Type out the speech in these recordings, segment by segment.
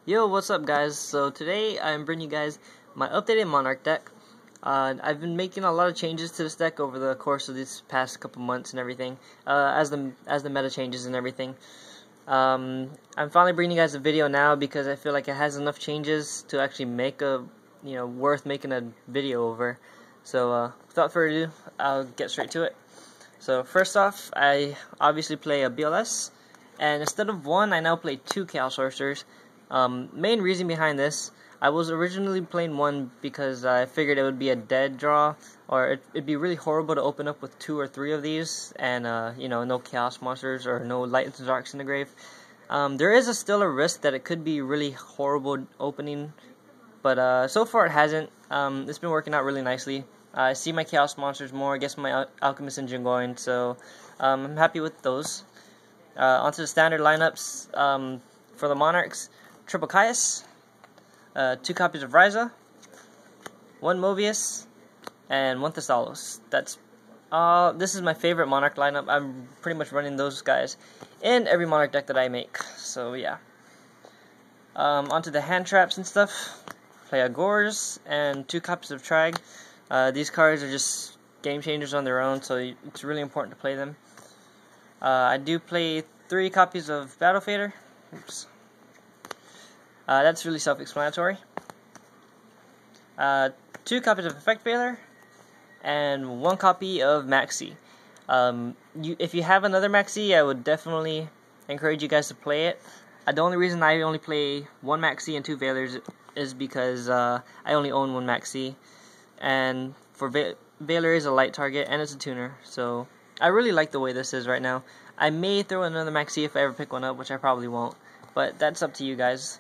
Yo, what's up guys? So today I'm bringing you guys my updated Monarch deck. I've been making a lot of changes to this deck over the course of these past couple months and everything, as the meta changes and everything. I'm finally bringing you guys a video now because I feel like it has enough changes to actually make a, worth making a video over. So without further ado, I'll get straight to it. So first off, I obviously play a BLS, and instead of one, I now play two Chaos Sorcerers. Main reason behind this, I was originally playing one because I figured it would be a dead draw, or it'd be really horrible to open up with 2 or 3 of these, and no Chaos Monsters or no Light into Darks in the grave. There is still a risk that it could be really horrible opening, but so far it hasn't. It's been working out really nicely. I see my Chaos Monsters more, gets my Alchemist engine going, so I'm happy with those. Onto the standard lineups for the Monarchs. Triple Caius, 2 copies of Ryza, 1 Mobius, and 1 Thessalos. This is my favorite Monarch lineup. I'm pretty much running those guys in every Monarch deck that I make. So yeah. Onto the hand traps and stuff. Play a Gores and 2 copies of Trag. These cards are just game changers on their own, so it's really important to play them. I do play 3 copies of Battle Fader. Oops. That's really self-explanatory. 2 copies of Effect Veiler, and 1 copy of Maxi. If you have another Maxi, I would definitely encourage you guys to play it. The only reason I only play 1 Maxi and 2 Veilers is because I only own 1 Maxi, and for Veiler is a light target and it's a tuner, so I really like the way this is right now. I may throw another Maxi if I ever pick one up, which I probably won't, but that's up to you guys.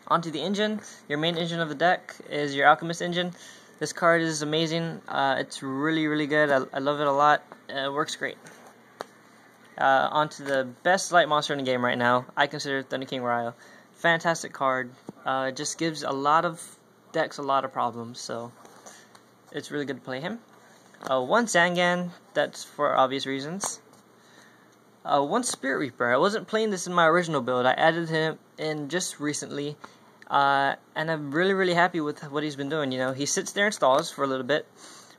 Onto the engine. Your main engine of the deck is your Alchemist engine. This card is amazing. It's really good. I love it a lot. It works great. Onto the best light monster in the game right now. I consider Thunder King Ryo. Fantastic card. Just gives a lot of decks a lot of problems, so it's really good to play him. 1 Zangan, that's for obvious reasons. 1 Spirit Reaper. I wasn't playing this in my original build. I added him in just recently, and I'm really happy with what he's been doing. He sits there and stalls for a little bit,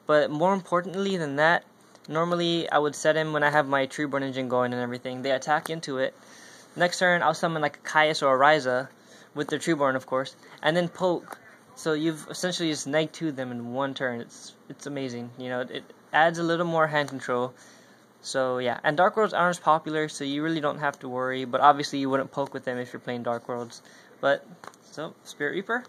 but more importantly than that, normally I would set him when I have my Treeborn engine going and everything. They attack into it. Next turn, I'll summon like a Caius or a Ryza, with their Treeborn of course, and then poke. So you've essentially just neg-2 them in 1 turn. It's amazing. It adds a little more hand control. So yeah, and Dark Worlds aren't as popular, so you really don't have to worry, but obviously you wouldn't poke with them if you're playing Dark Worlds. So Spirit Reaper.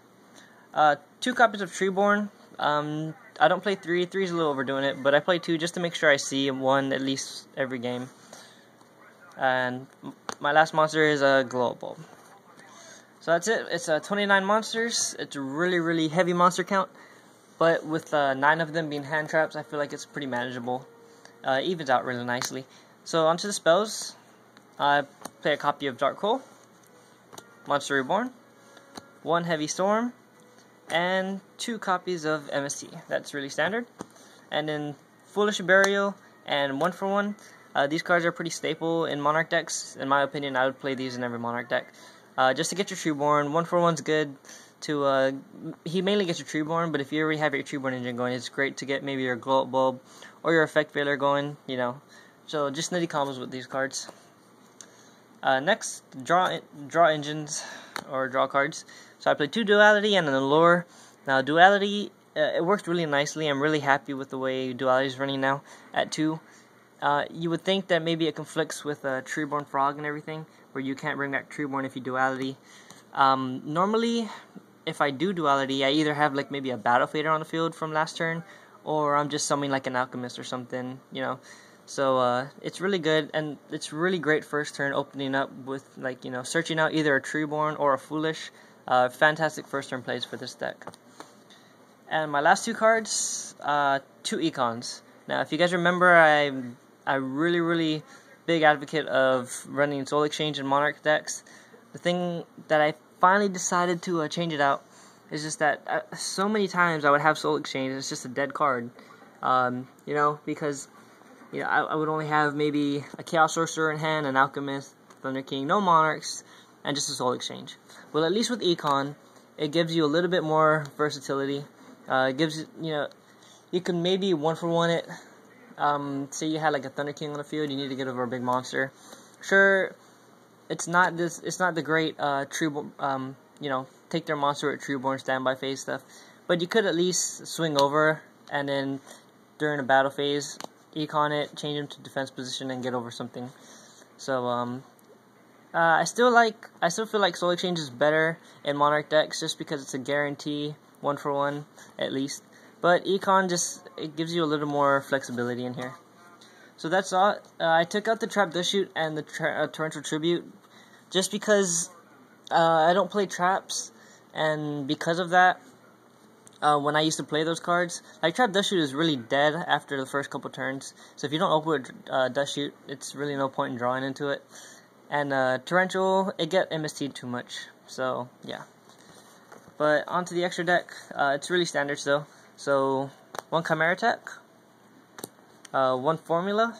2 copies of Treeborn. I don't play 3, 3 is a little overdoing it, but I play 2 just to make sure I see 1 at least every game. And my last monster is a Glow Bulb. So that's it. It's 29 monsters. It's a really heavy monster count, but with 9 of them being hand traps, I feel like it's pretty manageable. Evens out really nicely. So onto the spells. I play a copy of Dark Hole, Monster Reborn, 1 Heavy Storm, and 2 copies of MST. That's really standard. And then Foolish Burial and 1 for 1. These cards are pretty staple in Monarch decks. In my opinion, I would play these in every Monarch deck. Just to get your Treeborn, 1 for 1's good. He mainly gets your Treeborn, but if you already have your Treeborn engine going, it's great to get maybe your Glow Bulb or your Effect Veiler going, So just nitty combos with these cards. Next, draw engines, or draw cards. So I play 2 Duality and an Allure. Now Duality, it works really nicely. I'm really happy with the way Duality is running now at 2. You would think that maybe it conflicts with Treeborn Frog and everything, where you can't bring back Treeborn if you Duality. Normally, if I do Duality, I either have like maybe a Battle Fader on the field from last turn, or I'm just summoning like an Alchemist or something, So it's really good, and it's really great first turn opening up with searching out either a Treeborn or a Foolish. Fantastic first turn plays for this deck. And my last 2 cards, 2 Econs. Now if you guys remember, I'm really big advocate of running Soul Exchange in Monarch decks. The thing that I finally decided to change it out is just that so many times I would have Soul Exchange, it's just a dead card, because I would only have maybe a Chaos Sorcerer in hand, an Alchemist, Thunder King, no Monarchs, and just a soul exchange. Well, at least with Econ, it gives you a little bit more versatility. It gives you can maybe 1-for-1 it. Say you had like a Thunder King on the field, you need to get over a big monster. Sure, it's not the great true take their monster at Trueborn standby phase stuff, but you could at least swing over and then during a battle phase Econ it, change him to defense position and get over something. So I still feel like Soul Exchange is better in Monarch decks just because it's a guarantee 1-for-1 at least. But Econ it gives you a little more flexibility in here. So that's all. I took out the Trap Dust Shoot and the Torrential Tribute just because I don't play traps, and because of that, when I used to play those cards, like Trap Dust Shoot is really dead after the first couple turns. So if you don't open with Dust Shoot, it's really no point in drawing into it. And Torrential, it get MST'd too much. So yeah. But onto the extra deck. It's really standard still. So 1 Chimera attack, 1 Formula,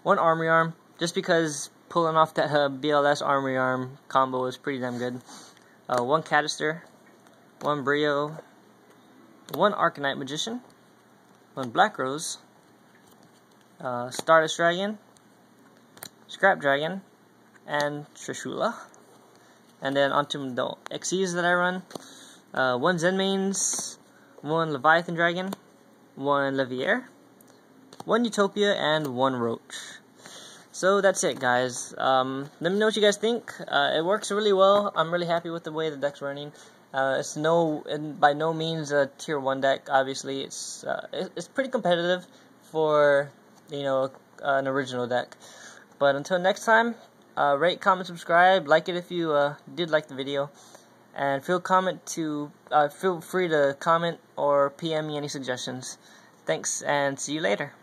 1 Armory Arm, just because pulling off that BLS Armory Arm combo is pretty damn good. 1 Cadister, 1 Brio, 1 Arcanite Magician, 1 Black Rose, Stardust Dragon, Scrap Dragon, and Trishula. And then onto the XEs that I run. 1 Zenmaines, 1 Leviathan Dragon, 1 Levier, 1 Utopia, and 1 Roach. So that's it, guys. Let me know what you guys think. It works really well. I'm really happy with the way the deck's running. It's by no means a tier 1 deck. Obviously, it's pretty competitive for an original deck. But until next time, rate, comment, subscribe, like it if you did like the video, and feel free to comment or PM me any suggestions. Thanks, and see you later.